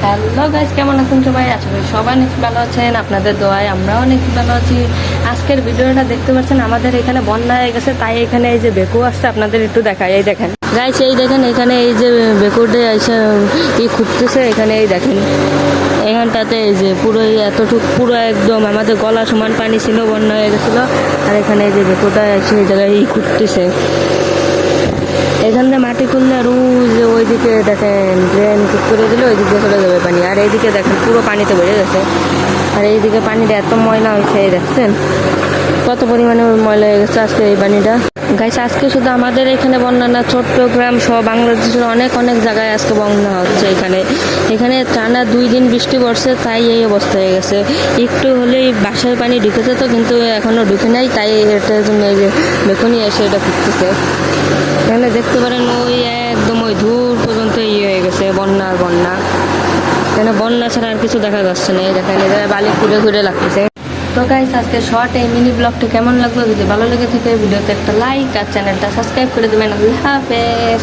Hello guys, কেমন আছেন সবাই? আশা করি সবাই অনেক ভালো আছেন, আপনাদের দোয়ায় আমরাও অনেক ভালো আছি। আজকের ভিডিওটা দেখতে পাচ্ছেন, আমাদের এখানে বন্যা হয়ে গেছে, তাই এখানে এই যে বেকু আসছে, আপনাদের একটু দেখাই। এই দেখেন গাইস, এই দেখেন এখানে এই যে বেকুটে এসে খুঁজতেছে। এখানে এই দেখেন এখানটাতে এই যে পুরো এতটুকু পুরো একদম আমাদের গলা সমান পানি ছিল, বন্যা হয়ে গেছিলো। আর এখানে এই যে বেকুটা এসে এই জায়গায় খুঁজতেছে। এখান থেকে মাটি খুললে আর ওইদিকে দেখেন ড্রেন ঠিক করে দিলে ওই দিকে চলে যাবে পানি। আর এইদিকে দেখেন পুরো পানিতে বেড়ে গেছে। আর এইদিকে পানিটা এত ময়লা হয়েছে, এই দেখছেন কত পরিমাণে ময়লা হয়ে গেছে আজকে এই পানিটা। গাইস, আজকে শুধু আমাদের এখানে বন্যা না, চট্টগ্রাম সহ বাংলাদেশের অনেক অনেক জায়গায় আজকে বন্যা হচ্ছে। এখানে টানা 2 দিন বৃষ্টি পড়ছে, তাই এই অবস্থা হয়ে গেছে। একটু হলেই বাসায় পানি ঢুকেছে তো, কিন্তু এখনো ঢুকে নাই, তাই এটার জন্য এই যে বেকুনি এসে এটা খুঁজতেছে। এখানে দেখতে পারেন ওই একদম ওই দূর পর্যন্ত হয়ে গেছে বন্যা আর বন্যা। এখানে বন্যা ছাড়া আর কিছু দেখা যাচ্ছে না। এই দেখেন এই জায়গায় বালি ঘুরে ঘুরে লাগতেছে। তো গাইস, আজকে শর্ট এই মিনি ব্লগটা কেমন লাগলো? যদি ভালো লেগে থাকে ভিডিওতে একটা লাইক আর চ্যানেলটা সাবস্ক্রাইব করে দেবেন। আল্লাহ হাফেজ।